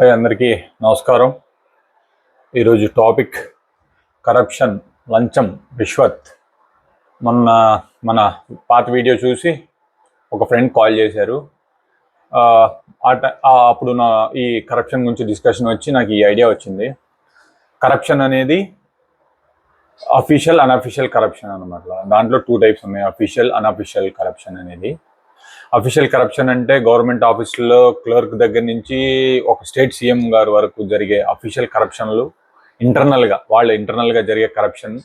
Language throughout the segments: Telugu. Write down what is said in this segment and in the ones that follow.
హాయ్ అందరికీ నమస్కారం. ఈరోజు టాపిక్ కరప్షన్, లంచం, రిష్వత్. మొన్న మన పాత వీడియో చూసి ఒక ఫ్రెండ్ కాల్ చేశారు. అప్పుడు ఈ కరప్షన్ గురించి డిస్కషన్ వచ్చి నాకు ఈ ఐడియా వచ్చింది. కరప్షన్ అనేది అఫీషియల్, అన్అఫీషియల్ కరప్షన్ అనమాట. దాంట్లో 2 టైప్స్ ఉన్నాయి, అఫీషియల్, అన్అఫీషియల్ కరప్షన్ అనేది. అఫీషియల్ కరప్షన్ అంటే గవర్నమెంట్ ఆఫీసులో క్లర్క్ దగ్గర నుంచి ఒక స్టేట్ సీఎం గారి వరకు జరిగే అఫీషియల్ కరప్షన్లు ఇంటర్నల్గా జరిగే కరప్షన్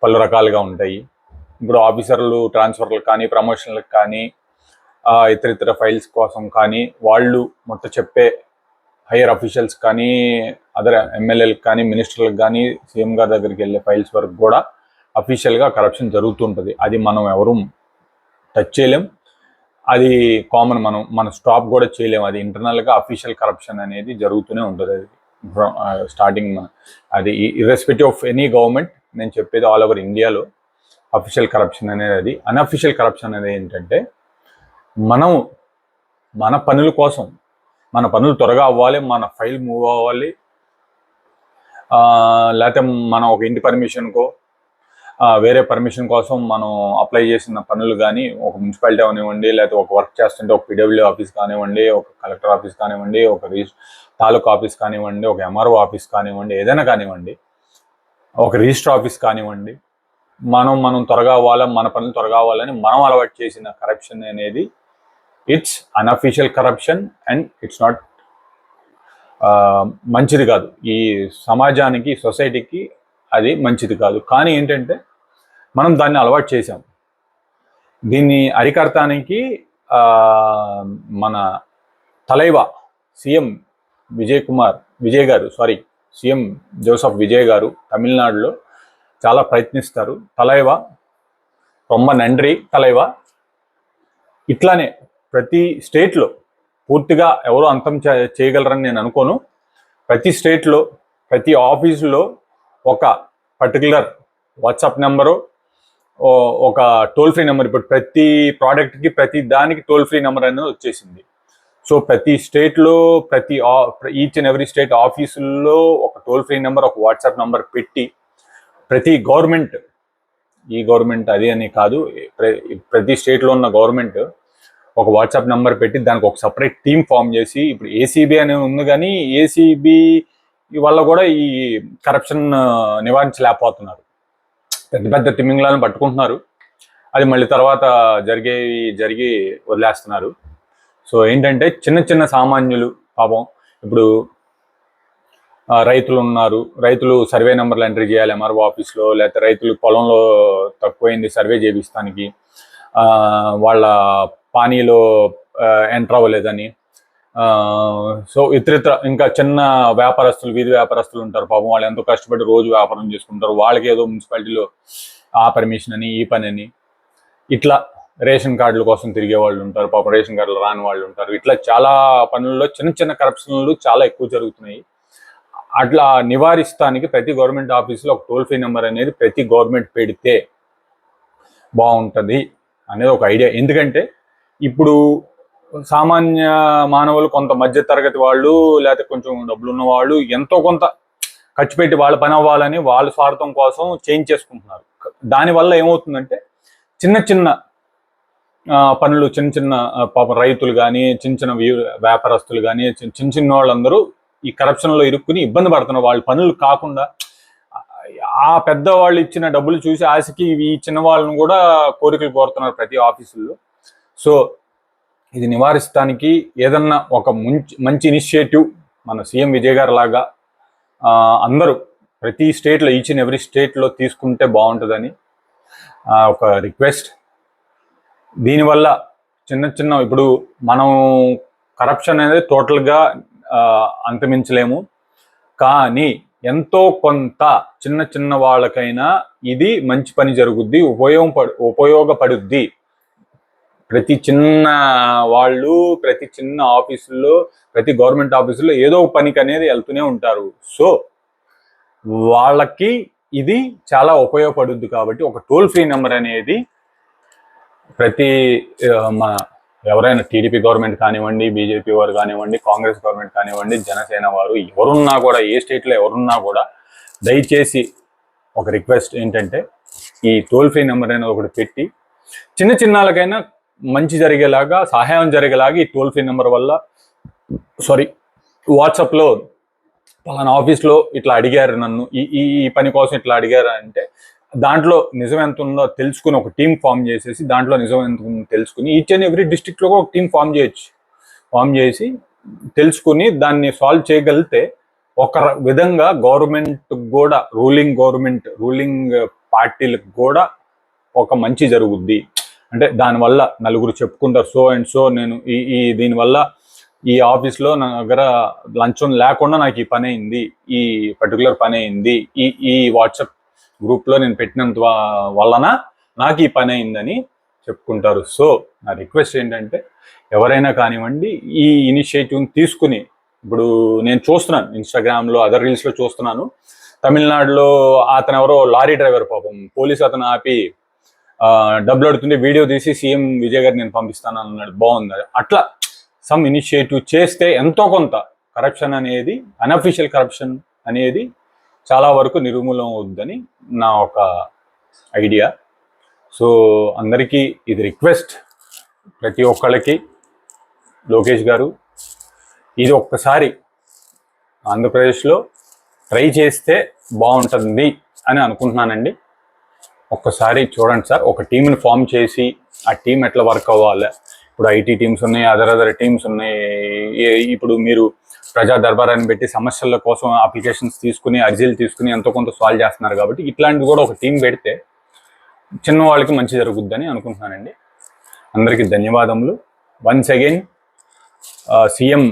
పలు రకాలుగా ఉంటాయి. ఇప్పుడు ఆఫీసర్లు ట్రాన్స్ఫర్లు కానీ, ప్రమోషన్లకు కానీ, ఇతర ఫైల్స్ కోసం కానీ, వాళ్ళు మొత్తం చెప్పే హైయర్ అఫీషియల్స్ కానీ, అదర్ ఎమ్మెల్యేలకు కానీ, మినిస్టర్లకు కానీ, సీఎం గారి దగ్గరికి వెళ్ళే ఫైల్స్ వరకు కూడా అఫీషియల్గా కరప్షన్ జరుగుతుంటుంది. అది మనం ఎవరూ టచ్ చేయలేం, అది కామన్. మన స్టాప్ కూడా చేయలేము. అది ఇంటర్నల్గా అఫీషియల్ కరప్షన్ అనేది జరుగుతూనే ఉంటుంది. అది స్టార్టింగ్ అది ఇర్రెస్పెక్టివ్ ఆఫ్ ఎనీ గవర్నమెంట్. నేను చెప్పేది ఆల్ ఓవర్ ఇండియాలో అఫీషియల్ కరప్షన్ అనేది. అది అన్అఫీషియల్ కరప్షన్ అనేది ఏంటంటే, మనం మన పనుల కోసం, మన పనులు త్వరగా అవ్వాలి, మన ఫైల్ మూవ్ అవ్వాలి, లేకపోతే మనం ఒక ఇంటి పర్మిషన్కో వేరే పర్మిషన్ కోసం మనం అప్లై చేసిన పనులు కానీ, ఒక మున్సిపాలిటీ కానివ్వండి, లేకపోతే ఒక వర్క్ చేస్తుంటే ఒక పిడబ్ల్యూ ఆఫీస్ కానివ్వండి, ఒక కలెక్టర్ ఆఫీస్ కానివ్వండి, ఒక తాలూకా ఆఫీస్ కానివ్వండి, ఒక ఎంఆర్ఓ ఆఫీస్ కానివ్వండి, ఏదైనా కానివ్వండి, ఒక రిజిస్టర్ ఆఫీస్ కానివ్వండి, మనం త్వరగా అవ్వాలి, మన పనులు త్వరగా అవ్వాలని మనం అలవాటు చేసిన కరప్షన్ అనేది it's unofficial corruption and it's not మంచిది కాదు. ఈ సమాజానికి, సొసైటీకి అది మంచిది కాదు. కానీ ఏంటంటే, మనం దాన్ని అలవాటు చేసాం. దీన్ని అరికడటానికి మన తలైవా సీఎం సీఎం జోసెఫ్ విజయ్ గారు తమిళనాడులో చాలా ప్రయత్నిస్తారు. తలైవా రొమ్మ నండ్రి తలైవా. ఇట్లానే ప్రతి స్టేట్లో పూర్తిగా ఎవరో అంతం చేయగలరని నేను అనుకోను. ప్రతి స్టేట్లో, ప్రతి ఆఫీసులో ఒక పర్టికులర్ వాట్సాప్ నెంబరు, ఒక టోల్ ఫ్రీ నెంబర్. ఇప్పుడు ప్రతి ప్రోడక్ట్కి, ప్రతి దానికి టోల్ ఫ్రీ నెంబర్ అనేది వచ్చేసింది. సో ప్రతి స్టేట్లో, ఈచ్ అండ్ ఎవ్రీ స్టేట్ ఆఫీసుల్లో ఒక టోల్ ఫ్రీ నెంబర్, ఒక వాట్సాప్ నెంబర్ పెట్టి, ప్రతి గవర్నమెంట్, ఈ గవర్నమెంట్ అది అని కాదు, ప్రతి స్టేట్లో ఉన్న గవర్నమెంట్ ఒక వాట్సాప్ నెంబర్ పెట్టి దానికి ఒక సపరేట్ టీమ్ ఫామ్ చేసి, ఇప్పుడు ఏసీబీ అనేది ఉంది, కానీ ఏసీబీ వల్ల కూడా ఈ కరప్షన్ నివారించలేకపోతున్నారు. పెద్ద పెద్ద తిమింగళాలను పట్టుకుంటున్నారు, అది మళ్ళీ తర్వాత జరిగి వదిలేస్తున్నారు. సో ఏంటంటే, చిన్న చిన్న సామాన్యులు పాపం, ఇప్పుడు రైతులు ఉన్నారు, రైతులు సర్వే నెంబర్లు ఎంట్రీ చేయాలి ఎంఆర్ఓ ఆఫీస్లో, లేకపోతే రైతులు పొలంలో తక్కువైంది సర్వే చేపిస్తానికి, వాళ్ళ పానీలో ఎంటర్ అవ్వలేదని. సో ఇతరితర ఇంకా చిన్న వ్యాపారస్తులు, వీధి వ్యాపారస్తులు ఉంటారు పాపం, వాళ్ళు ఎంతో కష్టపడి రోజు వ్యాపారం చేసుకుంటారు. వాళ్ళకి ఏదో మున్సిపాలిటీలో ఆ పర్మిషన్ అని, ఈ పని అని, ఇట్లా రేషన్ కార్డుల కోసం తిరిగే వాళ్ళు ఉంటారు పాపం, రేషన్ కార్డులు రాని వాళ్ళు ఉంటారు. ఇట్లా చాలా పనుల్లో చిన్న చిన్న కరప్షన్లు చాలా ఎక్కువ జరుగుతున్నాయి. అట్లా నివారిస్తానికి ప్రతి గవర్నమెంట్ ఆఫీసులో ఒక టోల్ ఫ్రీ నెంబర్ అనేది ప్రతి గవర్నమెంట్ పెడితే బాగుంటుంది అనేది ఒక ఐడియా. ఎందుకంటే ఇప్పుడు సామాన్య మానవులు, కొంత మధ్య తరగతి వాళ్ళు, లేకపోతే కొంచెం డబ్బులు ఉన్న వాళ్ళు ఎంతో కొంత ఖర్చు పెట్టి వాళ్ళ పని అవ్వాలని వాళ్ళ స్వార్థం కోసం చేంజ్ చేసుకుంటున్నారు. దానివల్ల ఏమవుతుందంటే, చిన్న చిన్న పనులు, చిన్న పాపం రైతులు కానీ, చిన్న వ్యాపారస్తులు కానీ, చిన్న వాళ్ళందరూ ఈ కరప్షన్లో ఇరుక్కుని ఇబ్బంది పడుతున్నారు. వాళ్ళ పనులు కాకుండా ఆ పెద్దవాళ్ళు ఇచ్చిన డబ్బులు చూసి ఆశకి ఈ చిన్న వాళ్ళను కూడా కోరికలు కోరుతున్నారు ప్రతి ఆఫీసుల్లో. సో ఇది నివారిస్తానికి ఏదన్నా ఒక మంచి ఇనిషియేటివ్ మన సీఎం విజయ్ గారు లాగా అందరూ ప్రతి స్టేట్లో, ఈచ్ అండ్ ఎవ్రీ స్టేట్లో తీసుకుంటే బాగుంటుందని ఒక రిక్వెస్ట్. దీనివల్ల చిన్న ఇప్పుడు మనం కరప్షన్ అనేది టోటల్గా అంతమించలేము, కానీ ఎంతో కొంత చిన్న వాళ్ళకైనా ఇది మంచి పని జరుగుద్ది, ఉపయోగపడుద్ది. ప్రతి చిన్న వాళ్ళు, ప్రతి చిన్న ఆఫీసుల్లో, ప్రతి గవర్నమెంట్ ఆఫీసుల్లో ఏదో పనికి అనేది వెళ్తూనే ఉంటారు. సో వాళ్ళకి ఇది చాలా ఉపయోగపడుద్ది. కాబట్టి ఒక టోల్ ఫ్రీ నెంబర్ అనేది ప్రతి మన ఎవరైనా టీడీపీ గవర్నమెంట్ కానివ్వండి, బీజేపీ వారు కానివ్వండి, కాంగ్రెస్ గవర్నమెంట్ కానివ్వండి, జనసేన వారు ఎవరున్నా కూడా, ఏ స్టేట్లో ఎవరున్నా కూడా దయచేసి ఒక రిక్వెస్ట్ ఏంటంటే ఈ టోల్ ఫ్రీ నెంబర్ అనేది ఒకటి పెట్టి చిన్న చిన్నలకైనా మంచి జరిగేలాగా, సహాయం జరిగేలాగా ఈ టోల్ ఫ్రీ నెంబర్ వల్ల వాట్సాప్లో పలానా ఆఫీస్లో ఇట్లా అడిగారు నన్ను, ఈ ఈ పని కోసం ఇట్లా అడిగారు అంటే దాంట్లో నిజం ఎంత ఉందో తెలుసుకుని ఒక టీం ఫామ్ చేసేసి దాంట్లో నిజం ఎంత ఉందో తెలుసుకుని ఈచ్ అండ్ ఎవ్రీ డిస్ట్రిక్ట్లో ఒక టీం ఫామ్ చేయొచ్చు. ఫామ్ చేసి తెలుసుకుని దాన్ని సాల్వ్ చేయగలిగితే ఒక విధంగా గవర్నమెంట్ కూడా, రూలింగ్ పార్టీలకు కూడా ఒక మంచి జరుగుద్ది. అంటే దానివల్ల నలుగురు చెప్పుకుంటారు, సో అండ్ సో నేను ఈ దీనివల్ల ఈ ఆఫీస్లో నా దగ్గర లంచం లేకుండా నాకు ఈ పని అయింది, ఈ పర్టికులర్ పని అయింది, ఈ వాట్సాప్ గ్రూప్లో నేను పెట్టినంత వలన నాకు ఈ పని అయిందని చెప్పుకుంటారు. సో నా రిక్వెస్ట్ ఏంటంటే ఎవరైనా కానివ్వండి ఈ ఇనిషియేటివ్ని తీసుకుని, ఇప్పుడు నేను చూస్తున్నాను ఇన్స్టాగ్రామ్లో, అదర్ రీల్స్లో చూస్తున్నాను, తమిళనాడులో అతను ఎవరో లారీ డ్రైవర్ పాపం పోలీసు అతను ఆపి డబ్బులు అడుగుతుంటే వీడియో తీసి సీఎం విజయ్ గారు నేను పంపిస్తాను అన్నాడు. బాగుంది. అట్లా సమ్ ఇనిషియేటివ్ చేస్తే ఎంతో కొంత కరప్షన్ అనేది, అన్అఫీషియల్ కరప్షన్ అనేది చాలా వరకు నిర్మూలన అవుద్దని నా ఒక ఐడియా. సో అందరికీ ఇది రిక్వెస్ట్, ప్రతి ఒక్కళ్ళకి లోకేష్ గారు ఇది ఒక్కసారి ఆంధ్రప్రదేశ్లో ట్రై చేస్తే బాగుంటుంది అని అనుకుంటున్నానండి. ఒక్కసారి చూడండి సార్, ఒక టీంని ఫామ్ చేసి ఆ టీం ఎట్లా వర్క్ అవ్వాలి. ఇప్పుడు ఐటీ టీమ్స్ ఉన్నాయి, అదర్ టీమ్స్ ఉన్నాయి. ఇప్పుడు మీరు ప్రజా దర్బారాన్ని పెట్టి సమస్యల కోసం అప్లికేషన్స్ తీసుకుని, అర్జీలు తీసుకుని ఎంతో కొంత సాల్వ్ చేస్తున్నారు కాబట్టి ఇట్లాంటివి కూడా ఒక టీం పెడితే చిన్న వాళ్ళకి మంచి జరుగుద్దని అనుకుంటున్నానండి. అందరికీ ధన్యవాదములు. Once again CM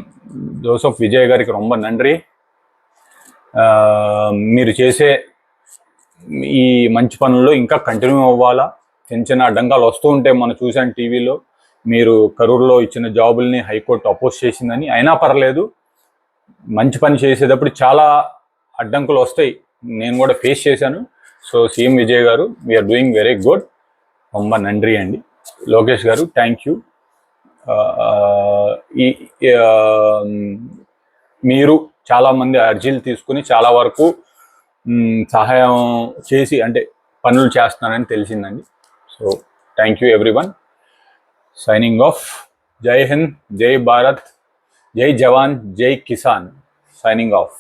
Joseph Vijay గారికి రొంబ నండ్రి. మీరు చేసే ఈ మంచి పనుల్లో ఇంకా కంటిన్యూ అవ్వాలా. చిన్న చిన్న అడ్డంకాలు వస్తూ ఉంటే మనం చూసాను టీవీలో, మీరు కరూరులో ఇచ్చిన జాబుల్ని హైకోర్టు అపోజ్ చేసిందని. అయినా పర్లేదు, మంచి పని చేసేటప్పుడు చాలా అడ్డంకులు వస్తాయి, నేను కూడా ఫేస్ చేశాను. సో సీఎం విజయ్ గారు, వీఆర్ డూయింగ్ వెరీ గుడ్. రొంబ నండ్రి అండి. లోకేష్ గారు థ్యాంక్ యూ. మీరు చాలామంది అర్జీలు తీసుకుని చాలా వరకు సహాయం చేసి, అంటే పనులు చేస్తున్నారని తెలిసిందండి. So thank you everyone. Signing off. జై హింద్, జై భారత్, జై జవాన్, జై కిసాన్. Signing off.